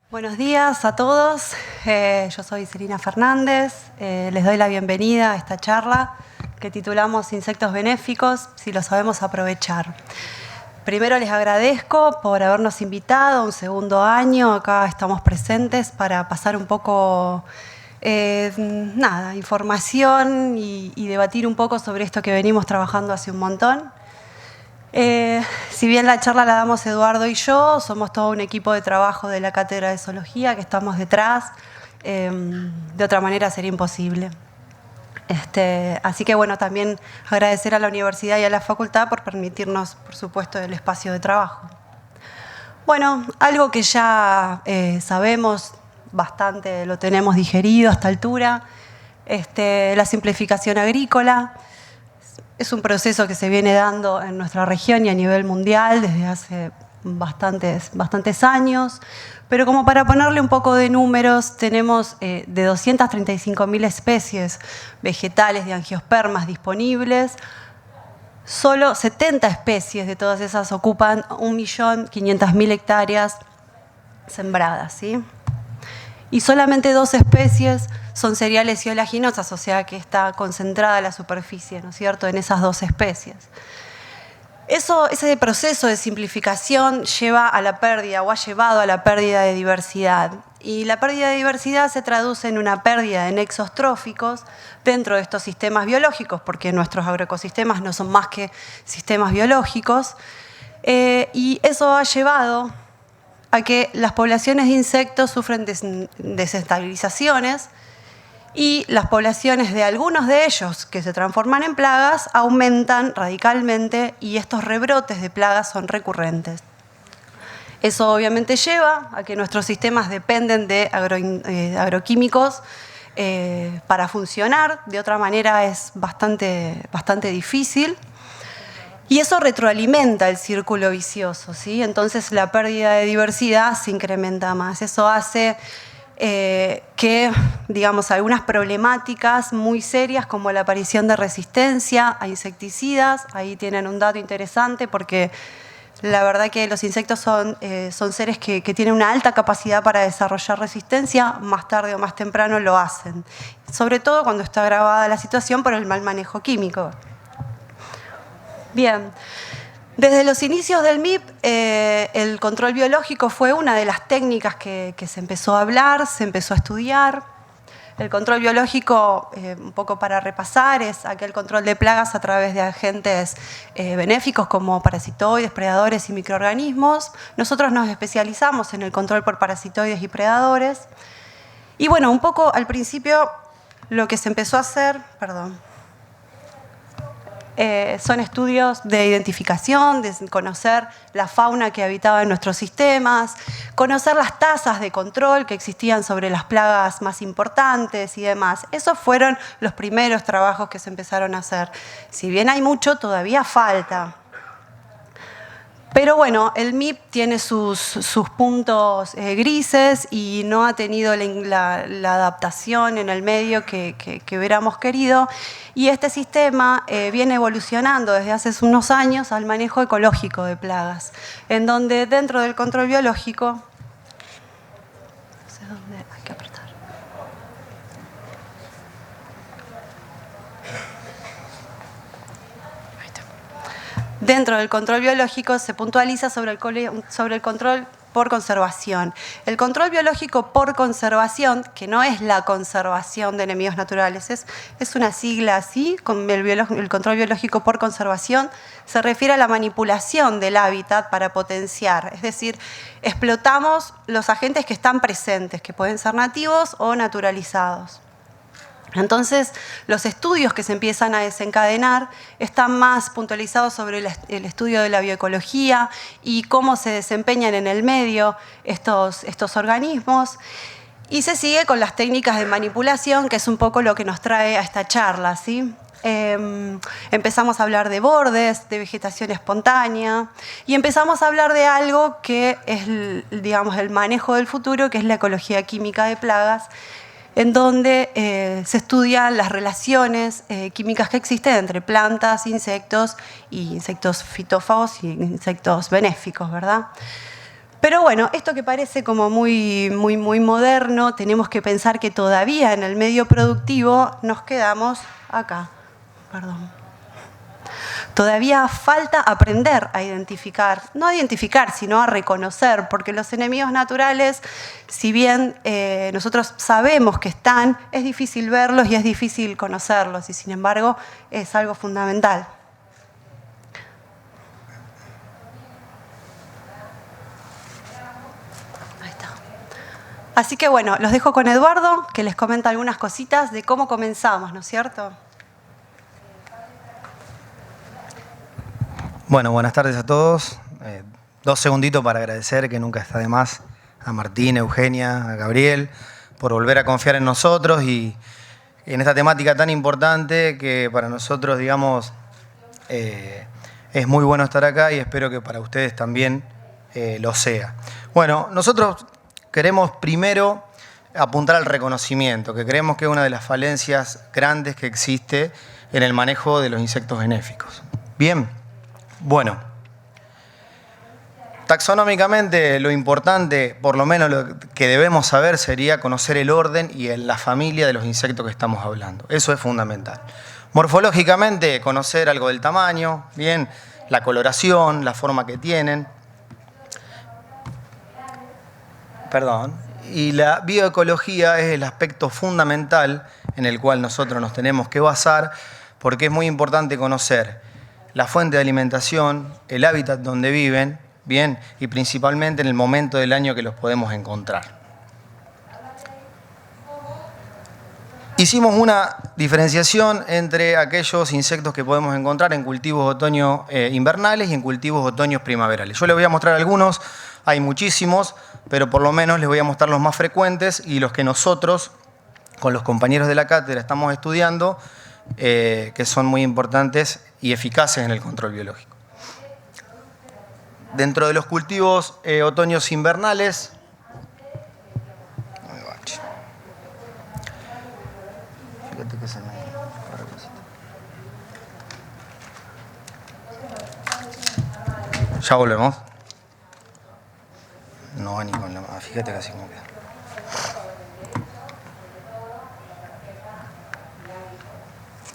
Buenos días a todos, yo soy Celina Fernández, les doy la bienvenida a esta charla que titulamos Insectos benéficos, si lo sabemos aprovechar. Primero les agradezco por habernos invitado un segundo año, acá estamos presentes para pasar un poco información y debatir un poco sobre esto que venimos trabajando hace un montón. Si bien la charla la damos Eduardo y yo, somos todo un equipo de trabajo de la Cátedra de Zoología que estamos detrás. De otra manera sería imposible. Así que bueno, también agradecer a la universidad y a la facultad por permitirnos, por supuesto, el espacio de trabajo. Bueno, algo que ya sabemos bastante, lo tenemos digerido a esta altura, la simplificación agrícola. Es un proceso que se viene dando en nuestra región y a nivel mundial desde hace bastantes años, pero como para ponerle un poco de números, tenemos de 235.000 especies vegetales de angiospermas disponibles. Solo 70 especies de todas esas ocupan 1.500.000 hectáreas sembradas, ¿sí? Y solamente 2 especies son cereales y oleaginosas, o sea que está concentrada la superficie, ¿no es cierto?, en esas 2 especies. Ese proceso de simplificación lleva a la pérdida o ha llevado a la pérdida de diversidad. Y la pérdida de diversidad se traduce en una pérdida de nexos tróficos dentro de estos sistemas biológicos, porque nuestros agroecosistemas no son más que sistemas biológicos. Y eso ha llevado a que las poblaciones de insectos sufren desestabilizaciones y las poblaciones de algunos de ellos que se transforman en plagas aumentan radicalmente y estos rebrotes de plagas son recurrentes. Eso obviamente lleva a que nuestros sistemas dependen de agroquímicos para funcionar, de otra manera es bastante difícil. Y eso retroalimenta el círculo vicioso, ¿sí? Entonces la pérdida de diversidad se incrementa más. Eso hace que, digamos, algunas problemáticas muy serias como la aparición de resistencia a insecticidas, ahí tienen un dato interesante porque la verdad que los insectos son seres que tienen una alta capacidad para desarrollar resistencia, más tarde o más temprano lo hacen, sobre todo cuando está agravada la situación por el mal manejo químico. Bien, desde los inicios del MIP, el control biológico fue una de las técnicas que se empezó a hablar, se empezó a estudiar. El control biológico, un poco para repasar, es aquel control de plagas a través de agentes benéficos como parasitoides, predadores y microorganismos. Nosotros nos especializamos en el control por parasitoides y predadores. Y bueno, un poco al principio lo que se empezó a hacer, son estudios de identificación, de conocer la fauna que habitaba en nuestros sistemas, conocer las tasas de control que existían sobre las plagas más importantes y demás. Esos fueron los primeros trabajos que se empezaron a hacer. Si bien hay mucho, todavía falta. Pero bueno, el MIP tiene sus puntos grises y no ha tenido la adaptación en el medio que hubiéramos querido. Y este sistema viene evolucionando desde hace unos años al manejo ecológico de plagas, en donde dentro del control biológico, no sé dónde hay que apretar. Dentro del control biológico se puntualiza sobre el control por conservación. El control biológico por conservación, que no es la conservación de enemigos naturales, es una sigla así, el control biológico por conservación se refiere a la manipulación del hábitat para potenciar, es decir, explotamos los agentes que están presentes, que pueden ser nativos o naturalizados. Entonces, los estudios que se empiezan a desencadenar están más puntualizados sobre el estudio de la bioecología y cómo se desempeñan en el medio estos organismos. Y se sigue con las técnicas de manipulación, que es un poco lo que nos trae a esta charla, ¿sí? Empezamos a hablar de bordes, de vegetación espontánea y empezamos a hablar de algo que es, digamos, el manejo del futuro, que es la ecología química de plagas, en donde se estudian las relaciones químicas que existen entre plantas, insectos y insectos fitófagos y insectos benéficos, ¿verdad? Pero bueno, esto que parece como muy moderno, tenemos que pensar que todavía en el medio productivo nos quedamos acá. Perdón. Todavía falta aprender a identificar, no a identificar, sino a reconocer, porque los enemigos naturales, si bien nosotros sabemos que están, es difícil verlos y es difícil conocerlos, y sin embargo es algo fundamental. Ahí está. Así que bueno, los dejo con Eduardo, que les comenta algunas cositas de cómo comenzamos, ¿no es cierto? Bueno, buenas tardes a todos. 2 segunditos para agradecer, que nunca está de más, a Martín, a Eugenia, a Gabriel, por volver a confiar en nosotros y en esta temática tan importante que para nosotros, digamos, es muy bueno estar acá y espero que para ustedes también lo sea. Bueno, nosotros queremos primero apuntar al reconocimiento, que creemos que es una de las falencias grandes que existe en el manejo de los insectos benéficos. Bien. Bueno, taxonómicamente lo importante, por lo menos lo que debemos saber, sería conocer el orden y la familia de los insectos que estamos hablando. Eso es fundamental. Morfológicamente, conocer algo del tamaño, bien, la coloración, la forma que tienen. Perdón. Y la bioecología es el aspecto fundamental en el cual nosotros nos tenemos que basar, porque es muy importante conocer la fuente de alimentación, el hábitat donde viven, bien, y principalmente en el momento del año que los podemos encontrar. Hicimos una diferenciación entre aquellos insectos que podemos encontrar en cultivos otoño-invernales y en cultivos otoños-primaverales. Yo les voy a mostrar algunos, hay muchísimos, pero por lo menos les voy a mostrar los más frecuentes y los que nosotros, con los compañeros de la cátedra, estamos estudiando, que son muy importantes y eficaces en el control biológico. Dentro de los cultivos otoños invernales, fíjate que se me... Ya volvemos. No, ni con la... Fíjate que así como queda.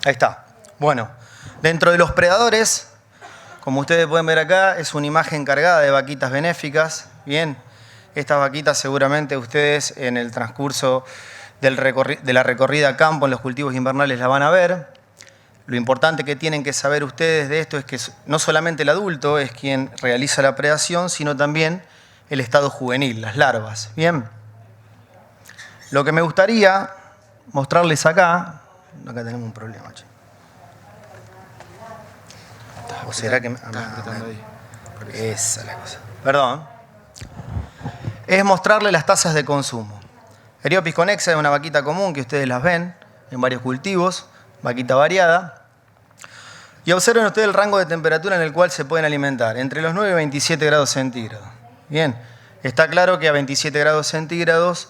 Ahí está. Bueno, dentro de los predadores, como ustedes pueden ver acá, es una imagen cargada de vaquitas benéficas. Bien, estas vaquitas seguramente ustedes en el transcurso de la recorrida a campo en los cultivos invernales la van a ver. Lo importante que tienen que saber ustedes de esto es que no solamente el adulto es quien realiza la predación, sino también el estado juvenil, las larvas. Bien, lo que me gustaría mostrarles acá tenemos un problema, che. ¿O será que esa es la cosa? Perdón. Es mostrarle las tasas de consumo. Eriopis connexa es una vaquita común que ustedes las ven en varios cultivos, vaquita variada. Y observen ustedes el rango de temperatura en el cual se pueden alimentar, entre los 9 y 27 grados centígrados. Bien, está claro que a 27 grados centígrados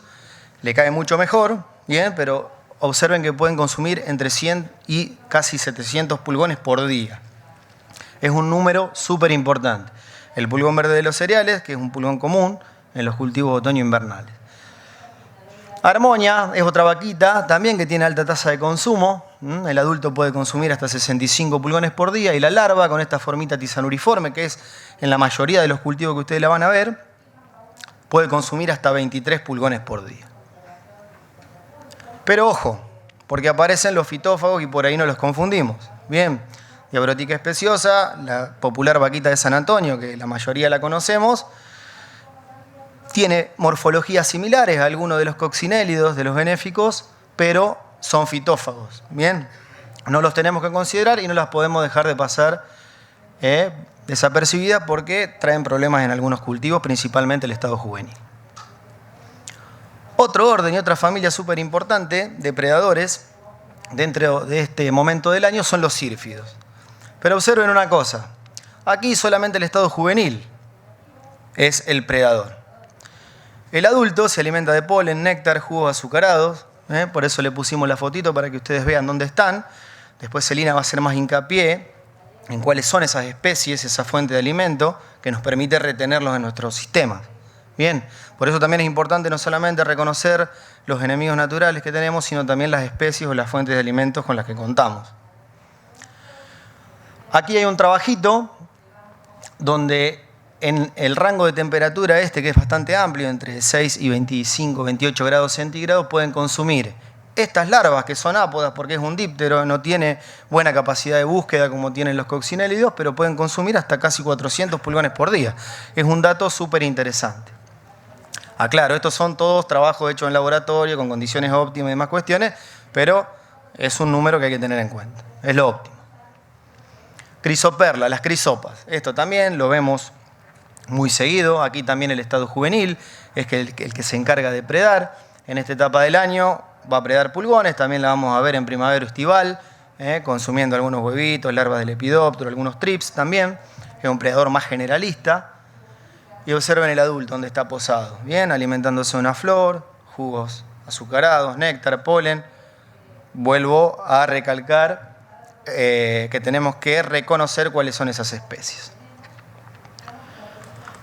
le cae mucho mejor, bien, pero observen que pueden consumir entre 100 y casi 700 pulgones por día. Es un número súper importante. El pulgón verde de los cereales, que es un pulgón común en los cultivos otoño-invernales. Armonia es otra vaquita también que tiene alta tasa de consumo. El adulto puede consumir hasta 65 pulgones por día y la larva, con esta formita tisanuriforme, que es en la mayoría de los cultivos que ustedes la van a ver, puede consumir hasta 23 pulgones por día. Pero ojo, porque aparecen los fitófagos y por ahí no los confundimos. Bien, Diabrotica especiosa, la popular vaquita de San Antonio, que la mayoría la conocemos, tiene morfologías similares a algunos de los coccinélidos, de los benéficos, pero son fitófagos. Bien, no los tenemos que considerar y no las podemos dejar de pasar desapercibidas porque traen problemas en algunos cultivos, principalmente el estado juvenil. Otro orden y otra familia súper importante de predadores dentro de este momento del año son los sírfidos. Pero observen una cosa, aquí solamente el estado juvenil es el predador. El adulto se alimenta de polen, néctar, jugos azucarados, por eso le pusimos la fotito para que ustedes vean dónde están. Después Celina va a hacer más hincapié en cuáles son esas especies, esa fuente de alimento que nos permite retenerlos en nuestros sistemas. Bien, por eso también es importante no solamente reconocer los enemigos naturales que tenemos, sino también las especies o las fuentes de alimentos con las que contamos. Aquí hay un trabajito donde en el rango de temperatura que es bastante amplio, entre 6 y 25, 28 grados centígrados, pueden consumir estas larvas, que son ápodas porque es un díptero, no tiene buena capacidad de búsqueda como tienen los coccinélidos, pero pueden consumir hasta casi 400 pulgones por día. Es un dato súper interesante. Claro, estos son todos trabajos hechos en laboratorio, con condiciones óptimas y demás cuestiones, pero es un número que hay que tener en cuenta. Es lo óptimo. Crisoperla, las crisopas. Esto también lo vemos muy seguido. Aquí también el estado juvenil es el que se encarga de predar. En esta etapa del año va a predar pulgones. También la vamos a ver en primavera estival, consumiendo algunos huevitos, larvas de lepidóptero, algunos trips también. Es un predador más generalista. Y observen el adulto donde está posado. Bien, alimentándose de una flor, jugos azucarados, néctar, polen. Vuelvo a recalcar que tenemos que reconocer cuáles son esas especies.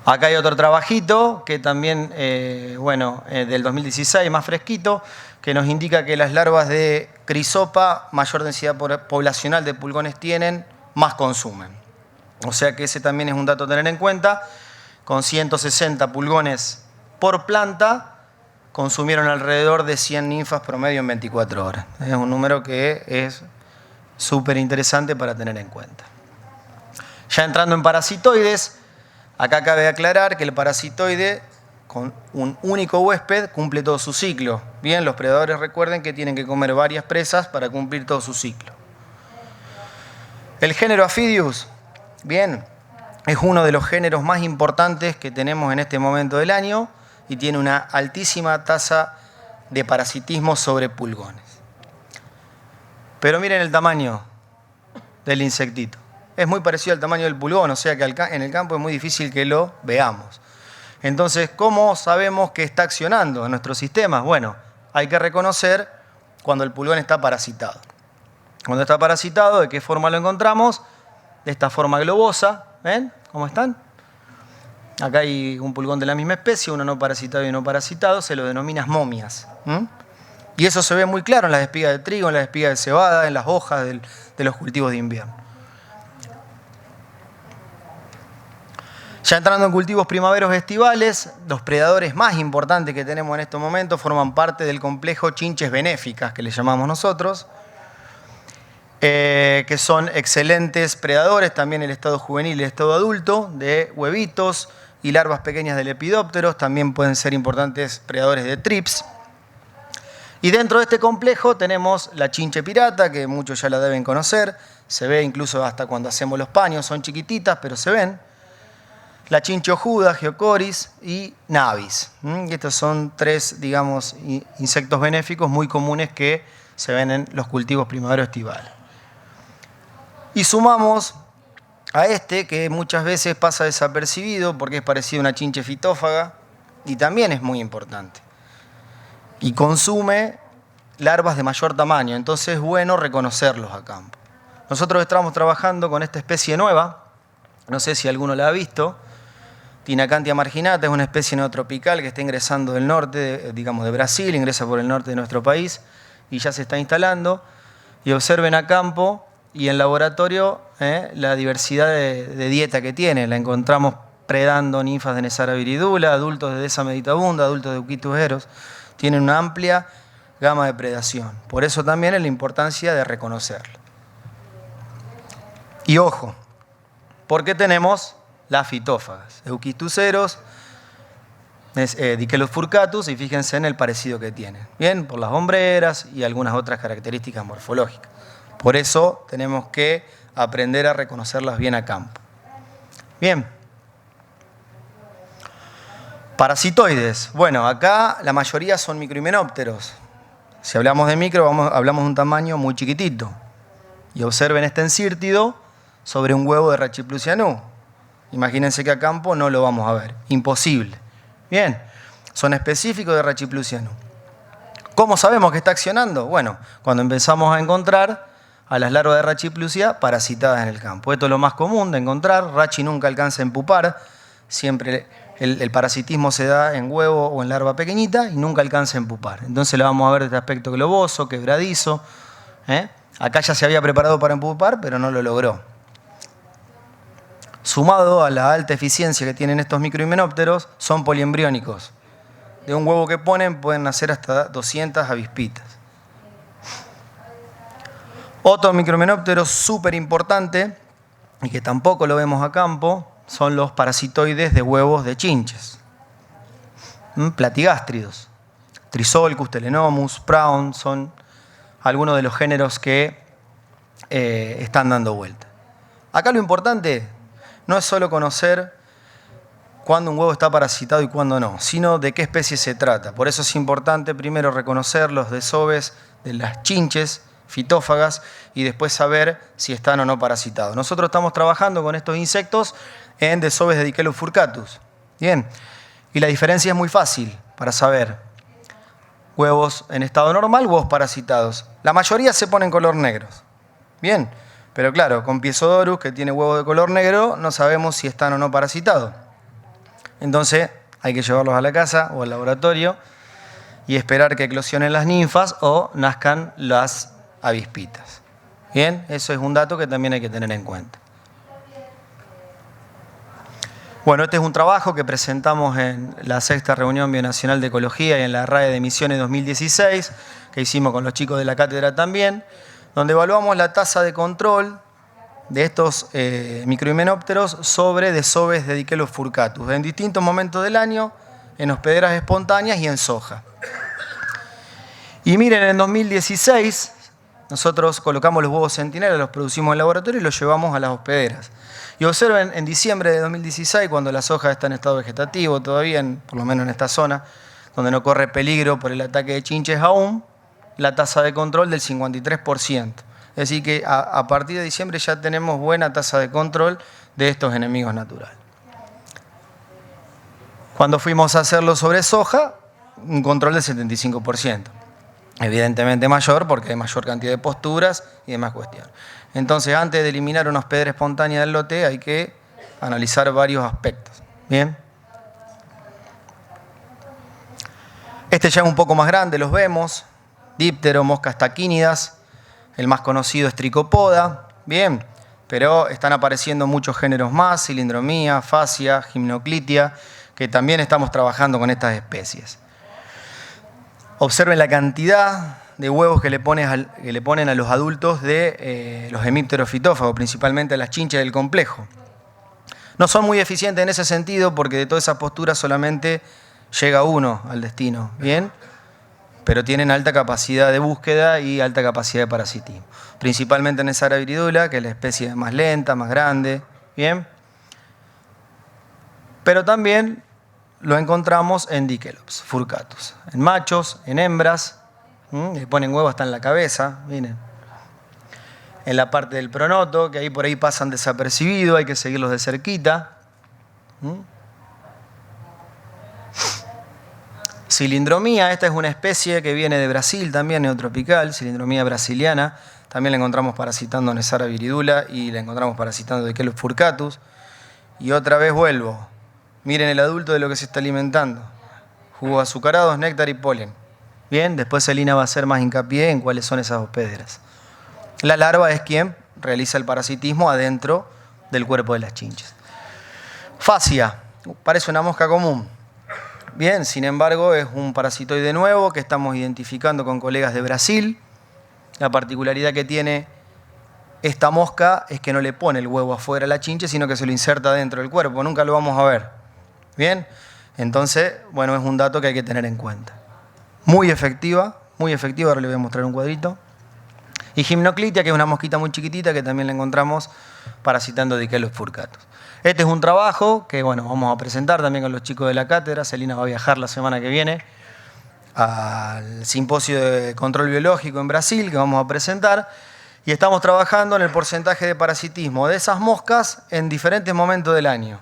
Acá hay otro trabajito que también, del 2016, más fresquito, que nos indica que las larvas de crisopa, mayor densidad poblacional de pulgones tienen, más consumen. O sea que ese también es un dato a tener en cuenta. Con 160 pulgones por planta, consumieron alrededor de 100 ninfas promedio en 24 horas. Es un número que es súper interesante para tener en cuenta. Ya entrando en parasitoides, acá cabe aclarar que el parasitoide, con un único huésped, cumple todo su ciclo. Bien, los predadores recuerden que tienen que comer varias presas para cumplir todo su ciclo. El género Aphidius, bien, es uno de los géneros más importantes que tenemos en este momento del año y tiene una altísima tasa de parasitismo sobre pulgones. Pero miren el tamaño del insectito. Es muy parecido al tamaño del pulgón, o sea que en el campo es muy difícil que lo veamos. Entonces, ¿cómo sabemos que está accionando en nuestros sistemas? Bueno, hay que reconocer cuando el pulgón está parasitado. Cuando está parasitado, ¿de qué forma lo encontramos? De esta forma globosa. ¿Ven cómo están? Acá hay un pulgón de la misma especie, uno no parasitado y uno parasitado, se lo denomina momias. Y eso se ve muy claro en las espigas de trigo, en las espigas de cebada, en las hojas de los cultivos de invierno. Ya entrando en cultivos primaveros estivales, los predadores más importantes que tenemos en estos momentos forman parte del complejo chinches benéficas, que le llamamos nosotros, que son excelentes predadores, también el estado juvenil y el estado adulto, de huevitos y larvas pequeñas de lepidópteros, también pueden ser importantes predadores de trips. Y dentro de este complejo tenemos la chinche pirata, que muchos ya la deben conocer, se ve incluso hasta cuando hacemos los paños, son chiquititas, pero se ven. La chinche ojuda, Geocoris y Navis. Y estos son tres, digamos, insectos benéficos muy comunes que se ven en los cultivos primaveros estivales. Y sumamos a que muchas veces pasa desapercibido porque es parecido a una chinche fitófaga y también es muy importante. Y consume larvas de mayor tamaño, entonces es bueno reconocerlos a campo. Nosotros estamos trabajando con esta especie nueva, no sé si alguno la ha visto, Tinacantia marginata, es una especie neotropical que está ingresando del norte, digamos de Brasil, ingresa por el norte de nuestro país y ya se está instalando. Y observen a campo y en laboratorio la diversidad de dieta que tiene. La encontramos predando ninfas de Nesara viridula, adultos de Desa meditabunda, adultos de Euquitus eros. Tienen una amplia gama de predación. Por eso también es la importancia de reconocerlo. Y ojo, porque tenemos las fitófagas, Euquitus eros, Dichelus furcatus, y fíjense en el parecido que tienen. Bien, por las hombreras y algunas otras características morfológicas. Por eso tenemos que aprender a reconocerlas bien a campo. Bien. Parasitoides. Bueno, acá la mayoría son microhimenópteros. Si hablamos de micro, hablamos de un tamaño muy chiquitito. Y observen este encírtido sobre un huevo de Rachiplusianú. Imagínense que a campo no lo vamos a ver. Imposible. Bien, son específicos de Rachiplusianú. ¿Cómo sabemos que está accionando? Bueno, cuando empezamos a encontrar a las larvas de Rachiplusia parasitadas en el campo. Esto es lo más común de encontrar. Rachi nunca alcanza a empupar. Siempre el parasitismo se da en huevo o en larva pequeñita y nunca alcanza a empupar. Entonces la vamos a ver de este aspecto globoso, quebradizo. Acá ya se había preparado para empupar, pero no lo logró. Sumado a la alta eficiencia que tienen estos microhimenópteros, son poliembriónicos. De un huevo que ponen pueden nacer hasta 200 avispitas. Otro microhimenóptero súper importante, y que tampoco lo vemos a campo, son los parasitoides de huevos de chinches. Platigástridos. Trisolcus, Telenomus, Praun, son algunos de los géneros que están dando vuelta. Acá lo importante no es solo conocer cuándo un huevo está parasitado y cuándo no, sino de qué especie se trata. Por eso es importante primero reconocer los desoves de las chinches fitófagas y después saber si están o no parasitados. Nosotros estamos trabajando con estos insectos en desoves de Dichelus furcatus. Bien, y la diferencia es muy fácil para saber. Huevos en estado normal, huevos parasitados. La mayoría se ponen color negros. Bien, pero claro, con Piezodorus, que tiene huevo de color negro, no sabemos si están o no parasitados. Entonces hay que llevarlos a la casa o al laboratorio y esperar que eclosionen las ninfas o nazcan las avispitas. Bien, eso es un dato que también hay que tener en cuenta. Bueno, este es un trabajo que presentamos en la 6ª Reunión Bionacional de Ecología y en la RAE de Misiones 2016, que hicimos con los chicos de la cátedra también, donde evaluamos la tasa de control de estos microhimenópteros sobre desoves de Dichelus furcatus en distintos momentos del año, en hospederas espontáneas y en soja. Y miren, en 2016 nosotros colocamos los huevos centinela, los producimos en el laboratorio y los llevamos a las hospederas. Y observen, en diciembre de 2016, cuando la soja está en estado vegetativo todavía, por lo menos en esta zona, donde no corre peligro por el ataque de chinches aún, la tasa de control del 53%. Es decir que a partir de diciembre ya tenemos buena tasa de control de estos enemigos naturales. Cuando fuimos a hacerlo sobre soja, un control del 75%. Evidentemente mayor porque hay mayor cantidad de posturas y demás cuestiones. Entonces, antes de eliminar una hospedera espontánea del lote, hay que analizar varios aspectos. ¿Bien? Este ya es un poco más grande, los vemos. Díptero, moscas taquínidas. El más conocido es Tricopoda. Bien, pero están apareciendo muchos géneros más, Cylindromia, Fascia, Gymnoclitia, que también estamos trabajando con estas especies. Observen la cantidad de huevos que le ponen a los adultos de los hemípteros fitófagos, principalmente a las chinches del complejo. No son muy eficientes en ese sentido porque de todas esas posturas solamente llega uno al destino, ¿bien? Pero tienen alta capacidad de búsqueda y alta capacidad de parasitismo. Principalmente en Nesara viridula, que es la especie más lenta, más grande, ¿bien? Pero también lo encontramos en Dichelus furcatus, en machos, en hembras, le ponen huevos hasta en la cabeza, miren. En la parte del pronoto, que ahí por ahí pasan desapercibidos, hay que seguirlos de cerquita. Cylindromia, esta es una especie que viene de Brasil también, neotropical, Cylindromia brasiliana. También la encontramos parasitando Nesara viridula y la encontramos parasitando Dichelus furcatus. Y otra vez vuelvo. Miren el adulto de lo que se está alimentando. Jugos azucarados, néctar y polen. Bien, después Celina va a hacer más hincapié en cuáles son esas hospederas. La larva es quien realiza el parasitismo adentro del cuerpo de las chinches. Fascia, parece una mosca común. Bien, sin embargo, es un parasitoide nuevo que estamos identificando con colegas de Brasil. La particularidad que tiene esta mosca es que no le pone el huevo afuera a la chinche, sino que se lo inserta dentro del cuerpo. Nunca lo vamos a ver. Bien, entonces, bueno, es un dato que hay que tener en cuenta. Muy efectiva, ahora le voy a mostrar un cuadrito. Y Gymnoclitia, que es una mosquita muy chiquitita que también la encontramos parasitando Dichelus furcatus. Este es un trabajo que, bueno, vamos a presentar también con los chicos de la cátedra. Celina va a viajar la semana que viene al simposio de control biológico en Brasil, que vamos a presentar. Y estamos trabajando en el porcentaje de parasitismo de esas moscas en diferentes momentos del año.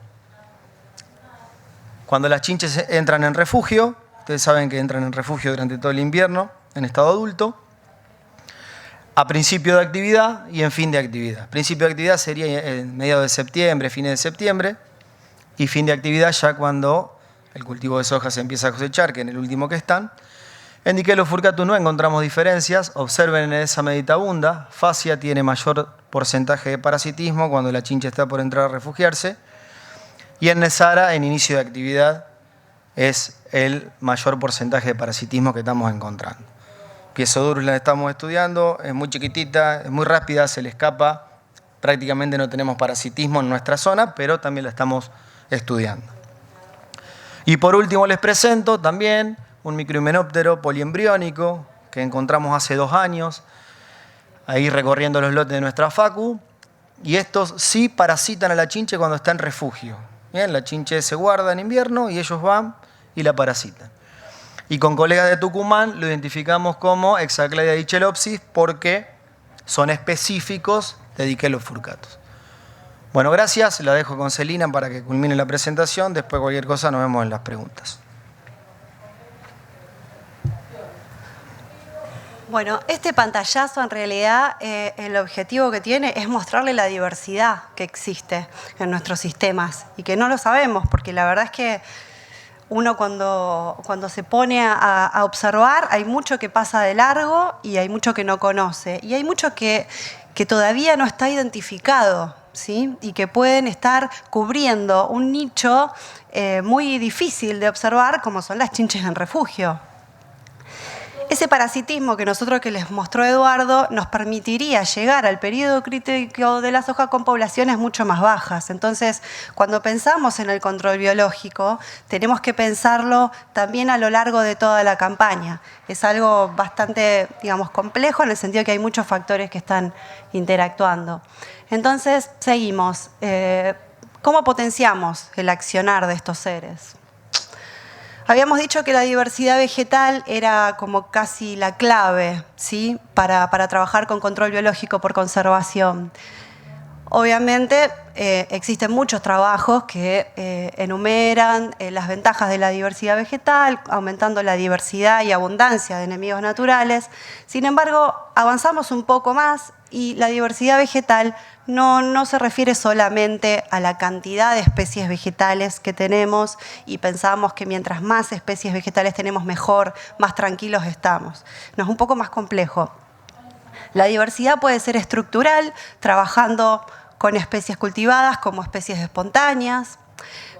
Cuando las chinches entran en refugio, ustedes saben que entran en refugio durante todo el invierno, en estado adulto, a principio de actividad y en fin de actividad. Principio de actividad sería en mediados de septiembre, fines de septiembre, y fin de actividad ya cuando el cultivo de soja se empieza a cosechar, que en el último que están. En Dichelio furcatus no encontramos diferencias. Observen en esa meditabunda, fascia tiene mayor porcentaje de parasitismo cuando la chincha está por entrar a refugiarse. Y en Nesara, en inicio de actividad, es el mayor porcentaje de parasitismo que estamos encontrando. Piezodurus la estamos estudiando, es muy chiquitita, es muy rápida, se le escapa. Prácticamente no tenemos parasitismo en nuestra zona, pero también la estamos estudiando. Y por último les presento también un microhimenóptero poliembriónico que encontramos hace 2 años, ahí recorriendo los lotes de nuestra facu. Y estos sí parasitan a la chinche cuando está en refugio. Bien, la chinche se guarda en invierno y ellos van y la parasitan. Y con colegas de Tucumán lo identificamos como Hexacladia dichelopsis porque son específicos de Dichelio furcatus. Bueno, gracias. La dejo con Celina para que culmine la presentación. Después cualquier cosa nos vemos en las preguntas. Bueno, este pantallazo en realidad el objetivo que tiene es mostrarle la diversidad que existe en nuestros sistemas y que no lo sabemos porque la verdad es que uno cuando se pone a observar hay mucho que pasa de largo y hay mucho que no conoce y hay mucho que todavía no está identificado, ¿sí? Y que pueden estar cubriendo un nicho muy difícil de observar como son las chinches en refugio. Ese parasitismo que les mostró Eduardo nos permitiría llegar al periodo crítico de la soja con poblaciones mucho más bajas. Entonces, cuando pensamos en el control biológico, tenemos que pensarlo también a lo largo de toda la campaña. Es algo bastante, digamos, complejo en el sentido que hay muchos factores que están interactuando. Entonces, seguimos. ¿Cómo potenciamos el accionar de estos seres? Habíamos dicho que la diversidad vegetal era como casi la clave, ¿sí? para trabajar con control biológico por conservación. Obviamente existen muchos trabajos que enumeran las ventajas de la diversidad vegetal, aumentando la diversidad y abundancia de enemigos naturales. Sin embargo, avanzamos un poco más y la diversidad vegetal no se refiere solamente a la cantidad de especies vegetales que tenemos y pensamos que mientras más especies vegetales tenemos mejor, más tranquilos estamos. No, es un poco más complejo. La diversidad puede ser estructural, trabajando con especies cultivadas como especies espontáneas,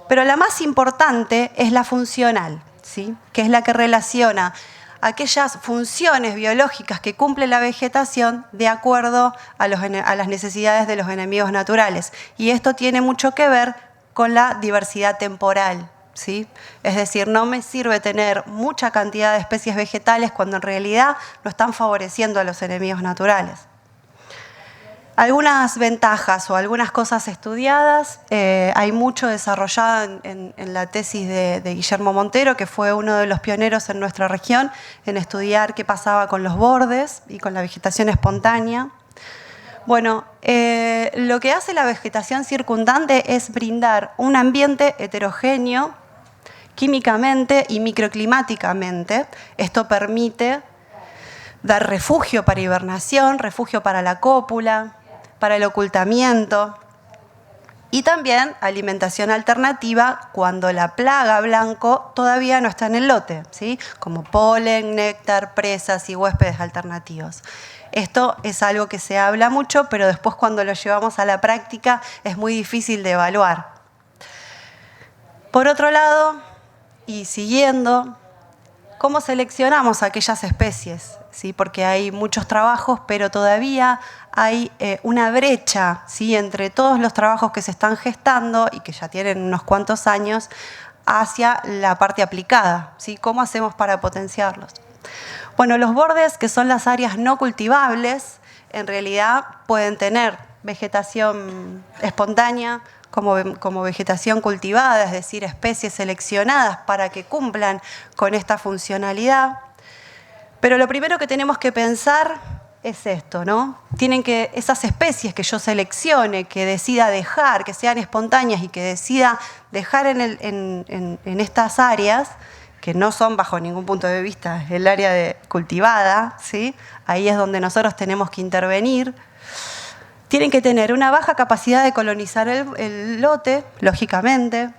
pero la más importante es la funcional, ¿sí? Que es la que relaciona aquellas funciones biológicas que cumple la vegetación de acuerdo a las necesidades de los enemigos naturales. Y esto tiene mucho que ver con la diversidad temporal, ¿sí? Es decir, no me sirve tener mucha cantidad de especies vegetales cuando en realidad no están favoreciendo a los enemigos naturales. Algunas ventajas o algunas cosas estudiadas, hay mucho desarrollado en la tesis de Guillermo Montero, que fue uno de los pioneros en nuestra región en estudiar qué pasaba con los bordes y con la vegetación espontánea. Bueno, lo que hace la vegetación circundante es brindar un ambiente heterogéneo químicamente y microclimáticamente. Esto permite dar refugio para hibernación, refugio para la cópula, para el ocultamiento y también alimentación alternativa cuando la plaga blanco todavía no está en el lote, ¿sí? Como polen, néctar, presas y huéspedes alternativos. Esto es algo que se habla mucho, pero después cuando lo llevamos a la práctica es muy difícil de evaluar. Por otro lado, y siguiendo, ¿cómo seleccionamos aquellas especies? ¿Sí? Porque hay muchos trabajos, pero todavía hay una brecha, ¿sí? Entre todos los trabajos que se están gestando y que ya tienen unos cuantos años hacia la parte aplicada, ¿sí? ¿Cómo hacemos para potenciarlos? Bueno, los bordes, que son las áreas no cultivables, en realidad pueden tener vegetación espontánea, como vegetación cultivada, es decir, especies seleccionadas para que cumplan con esta funcionalidad. Pero lo primero que tenemos que pensar es esto, ¿no? Esas especies que yo seleccione, que decida dejar, que sean espontáneas y que decida dejar en estas áreas, que no son bajo ningún punto de vista el área cultivada, ¿sí? Ahí es donde nosotros tenemos que intervenir. Tienen que tener una baja capacidad de colonizar el lote, lógicamente.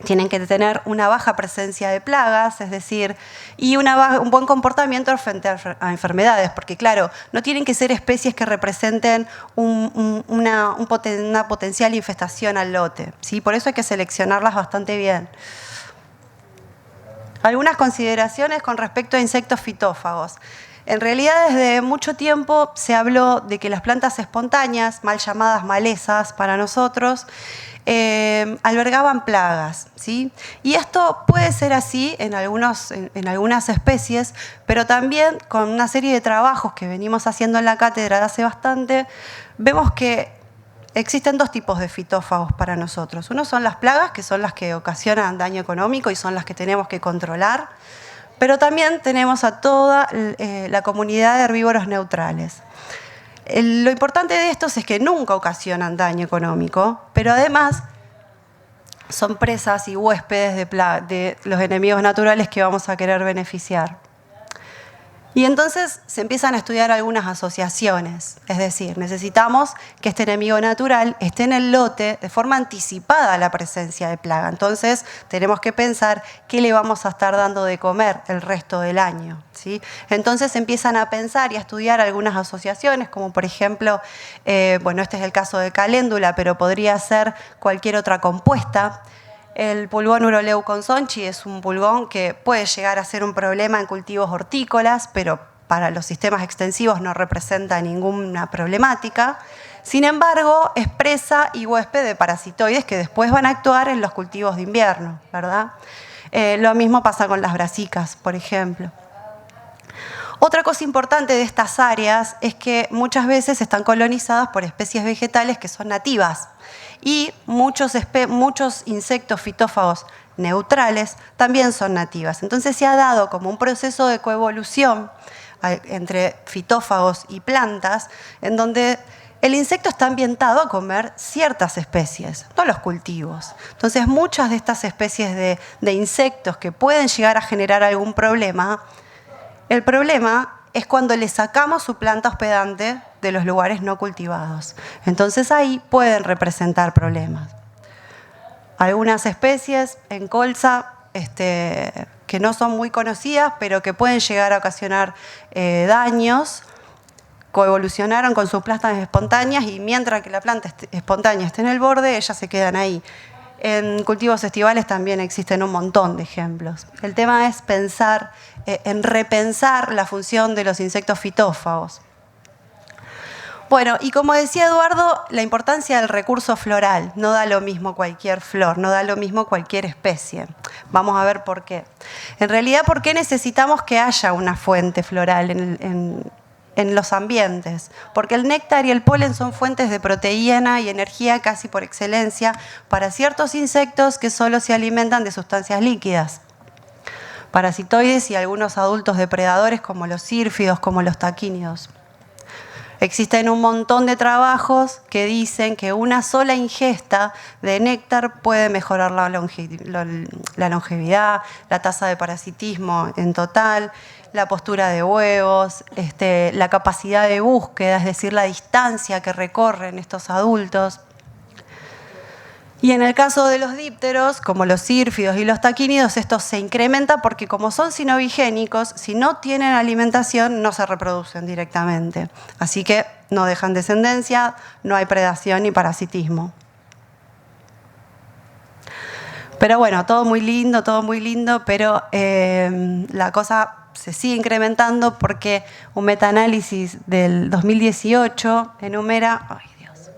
Tienen que tener una baja presencia de plagas, es decir, y un buen comportamiento frente a enfermedades, porque claro, no tienen que ser especies que representen una potencial infestación al lote, ¿sí? Por eso hay que seleccionarlas bastante bien. Algunas consideraciones con respecto a insectos fitófagos. En realidad, desde mucho tiempo se habló de que las plantas espontáneas, mal llamadas malezas para nosotros, albergaban plagas, ¿sí? Y esto puede ser así en algunas especies, pero también con una serie de trabajos que venimos haciendo en la cátedra de hace bastante, vemos que existen dos tipos de fitófagos para nosotros. Uno son las plagas, que son las que ocasionan daño económico y son las que tenemos que controlar, pero también tenemos a toda la comunidad de herbívoros neutrales. Lo importante de estos es que nunca ocasionan daño económico, pero además son presas y huéspedes de los enemigos naturales que vamos a querer beneficiar. Y entonces se empiezan a estudiar algunas asociaciones, es decir, necesitamos que este enemigo natural esté en el lote de forma anticipada a la presencia de plaga. Entonces tenemos que pensar qué le vamos a estar dando de comer el resto del año, ¿sí? Entonces empiezan a pensar y a estudiar algunas asociaciones, como por ejemplo, bueno, este es el caso de caléndula, pero podría ser cualquier otra compuesta. El pulgón Uroleuconsonchi es un pulgón que puede llegar a ser un problema en cultivos hortícolas, pero para los sistemas extensivos no representa ninguna problemática. Sin embargo, es presa y huésped de parasitoides que después van a actuar en los cultivos de invierno, ¿verdad? Lo mismo pasa con las brasicas, por ejemplo. Otra cosa importante de estas áreas es que muchas veces están colonizadas por especies vegetales que son nativas y muchos insectos fitófagos neutrales también son nativas. Entonces se ha dado como un proceso de coevolución entre fitófagos y plantas en donde el insecto está ambientado a comer ciertas especies, no los cultivos. Entonces muchas de estas especies de insectos que pueden llegar a generar algún problema, el problema es cuando le sacamos su planta hospedante de los lugares no cultivados. Entonces ahí pueden representar problemas. Algunas especies en colza que no son muy conocidas, pero que pueden llegar a ocasionar daños, coevolucionaron con sus plantas espontáneas y mientras que la planta espontánea esté en el borde, ellas se quedan ahí. En cultivos estivales también existen un montón de ejemplos. El tema es pensar en repensar la función de los insectos fitófagos. Bueno, y como decía Eduardo, la importancia del recurso floral. No da lo mismo cualquier flor, no da lo mismo cualquier especie. Vamos a ver por qué. En realidad, ¿por qué necesitamos que haya una fuente floral en los ambientes? Porque el néctar y el polen son fuentes de proteína y energía casi por excelencia para ciertos insectos que solo se alimentan de sustancias líquidas. Parasitoides y algunos adultos depredadores como los sírfidos, como los taquínidos. Existen un montón de trabajos que dicen que una sola ingesta de néctar puede mejorar la longevidad, la tasa de parasitismo en total, la postura de huevos, la capacidad de búsqueda, es decir, la distancia que recorren estos adultos. Y en el caso de los dípteros, como los sírfidos y los taquínidos, esto se incrementa porque como son sinovigénicos, si no tienen alimentación, no se reproducen directamente. Así que no dejan descendencia, no hay predación ni parasitismo. Pero bueno, todo muy lindo, pero la cosa se sigue incrementando porque un metaanálisis del 2018 enumera... Ay, Dios.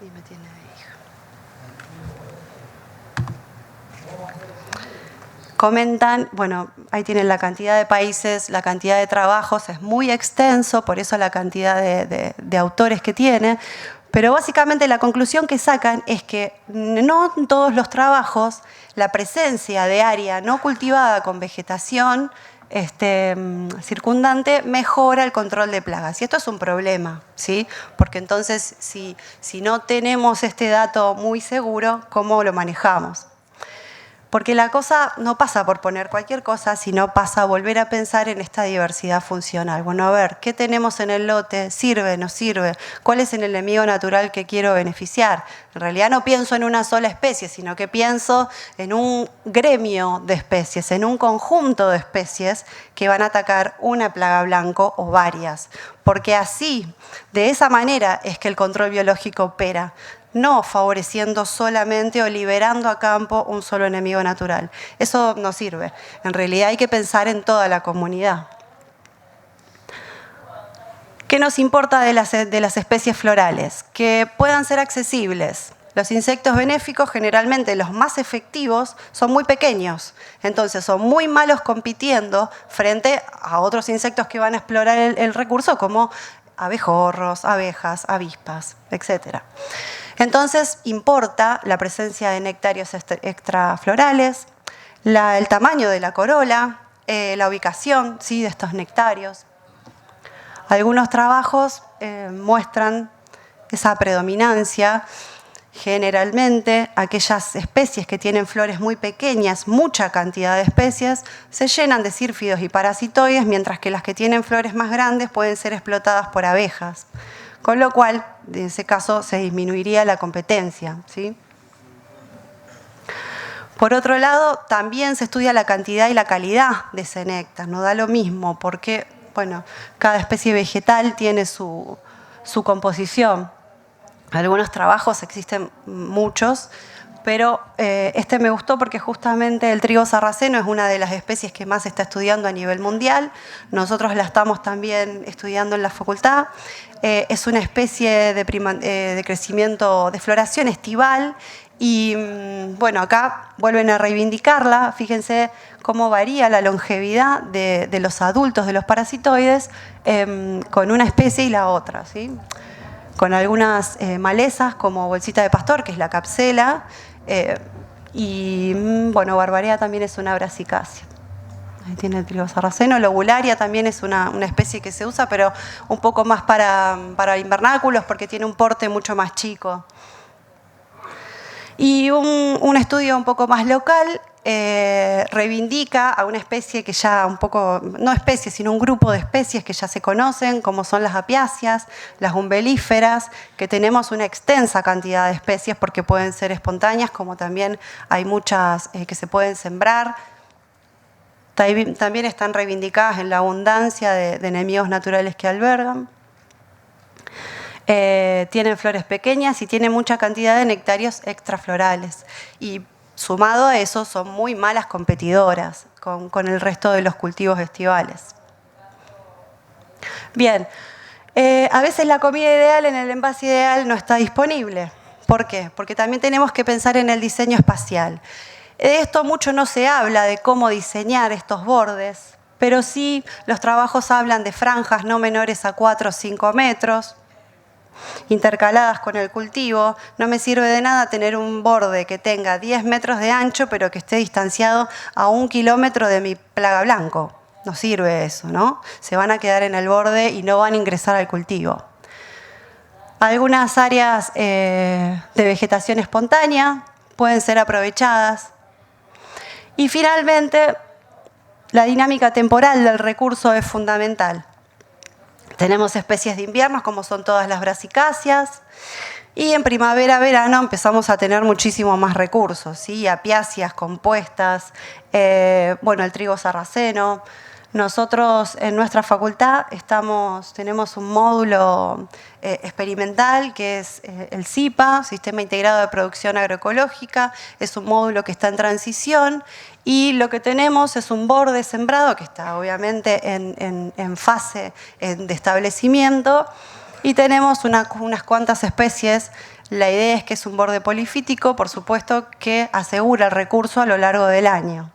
Y me tiene ahí. Comentan, bueno, ahí tienen la cantidad de países, la cantidad de trabajos, es muy extenso, por eso la cantidad de autores que tiene, pero básicamente la conclusión que sacan es que no en todos los trabajos la presencia de área no cultivada con vegetación circundante mejora el control de plagas. Y esto es un problema, ¿sí? Porque entonces si no tenemos este dato muy seguro, ¿cómo lo manejamos? Porque la cosa no pasa por poner cualquier cosa, sino pasa a volver a pensar en esta diversidad funcional. Bueno, a ver, ¿qué tenemos en el lote? ¿Sirve? ¿No sirve? ¿Cuál es el enemigo natural que quiero beneficiar? En realidad no pienso en una sola especie, sino que pienso en un gremio de especies, en un conjunto de especies que van a atacar una plaga blanco o varias. Porque así, de esa manera, es que el control biológico opera. No favoreciendo solamente o liberando a campo un solo enemigo natural. Eso no sirve. En realidad hay que pensar en toda la comunidad. ¿Qué nos importa de las especies florales? Que puedan ser accesibles. Los insectos benéficos, generalmente los más efectivos, son muy pequeños. Entonces son muy malos compitiendo frente a otros insectos que van a explorar el recurso, como abejorros, abejas, avispas, etc. Entonces, importa la presencia de nectarios extraflorales, el tamaño de la corola, la ubicación, ¿sí?, de estos nectarios. Algunos trabajos muestran esa predominancia. Generalmente, aquellas especies que tienen flores muy pequeñas, mucha cantidad de especies, se llenan de sírfidos y parasitoides, mientras que las que tienen flores más grandes pueden ser explotadas por abejas. Con lo cual, en ese caso, se disminuiría la competencia, ¿sí? Por otro lado, también se estudia la cantidad y la calidad de ese néctar. No da lo mismo porque, bueno, cada especie vegetal tiene su composición. Algunos trabajos, existen muchos, pero este me gustó porque justamente el trigo sarraceno es una de las especies que más se está estudiando a nivel mundial. Nosotros la estamos también estudiando en la facultad. Es una especie de crecimiento, de floración estival y bueno, acá vuelven a reivindicarla. Fíjense cómo varía la longevidad de los adultos de los parasitoides con una especie y la otra, ¿sí? Con algunas malezas como bolsita de pastor, que es la capsela, y bueno, Barbarea también es una brassicacia. Ahí tiene el trigo sarraceno. Lobularia también es una especie que se usa, pero un poco más para invernáculos porque tiene un porte mucho más chico. Y un estudio un poco más local reivindica a una especie que ya un poco, no especie, sino un grupo de especies que ya se conocen, como son las apiáceas, las umbelíferas, que tenemos una extensa cantidad de especies porque pueden ser espontáneas, como también hay muchas que se pueden sembrar. También están reivindicadas en la abundancia de enemigos naturales que albergan. Tienen flores pequeñas y tienen mucha cantidad de nectarios extraflorales. Y sumado a eso, son muy malas competidoras con el resto de los cultivos estivales. Bien, a veces la comida ideal en el envase ideal no está disponible. ¿Por qué? Porque también tenemos que pensar en el diseño espacial. De esto mucho no se habla, de cómo diseñar estos bordes, pero sí los trabajos hablan de franjas no menores a 4 o 5 metros, intercaladas con el cultivo. No me sirve de nada tener un borde que tenga 10 metros de ancho, pero que esté distanciado a 1 kilómetro de mi plaga blanco. No sirve eso, ¿no? Se van a quedar en el borde y no van a ingresar al cultivo. Algunas áreas de vegetación espontánea pueden ser aprovechadas. Y finalmente, la dinámica temporal del recurso es fundamental. Tenemos especies de inviernos, como son todas las brassicáceas, y en primavera, verano empezamos a tener muchísimo más recursos, ¿sí? Apiáceas compuestas, bueno, el trigo sarraceno. Nosotros en nuestra facultad tenemos un módulo experimental que es el SIPA, Sistema Integrado de Producción Agroecológica. Es un módulo que está en transición y lo que tenemos es un borde sembrado que está obviamente en fase de establecimiento y tenemos unas cuantas especies. La idea es que es un borde polifítico, por supuesto, que asegura el recurso a lo largo del año.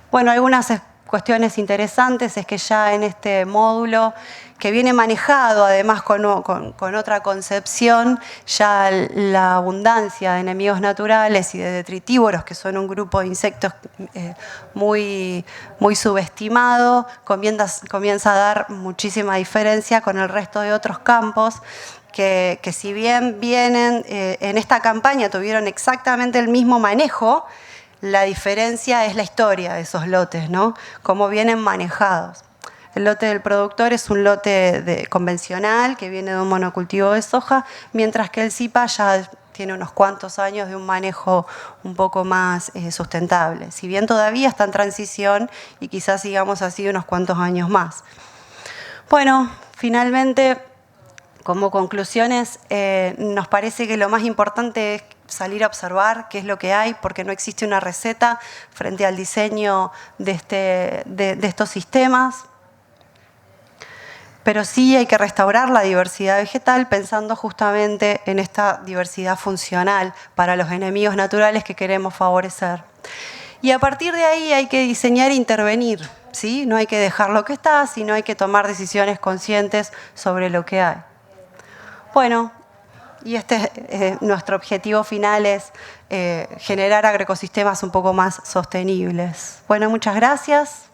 Bueno, algunas cuestiones interesantes es que ya en este módulo, que viene manejado además con otra concepción, ya la abundancia de enemigos naturales y de detritívoros, que son un grupo de insectos muy subestimado, comienza a dar muchísima diferencia con el resto de otros campos, que si bien vienen en esta campaña tuvieron exactamente el mismo manejo, La diferencia es la historia de esos lotes, ¿no? Cómo vienen manejados. El lote del productor es un lote convencional que viene de un monocultivo de soja, mientras que el CIPA ya tiene unos cuantos años de un manejo un poco más sustentable. Si bien todavía está en transición y quizás sigamos así unos cuantos años más. Bueno, finalmente, como conclusiones, nos parece que lo más importante es salir a observar qué es lo que hay, porque no existe una receta frente al diseño de estos sistemas. Pero sí hay que restaurar la diversidad vegetal pensando justamente en esta diversidad funcional para los enemigos naturales que queremos favorecer. Y a partir de ahí hay que diseñar e intervenir, ¿sí? No hay que dejar lo que está, sino hay que tomar decisiones conscientes sobre lo que hay. Bueno, y nuestro objetivo final es generar agroecosistemas un poco más sostenibles. Bueno, muchas gracias.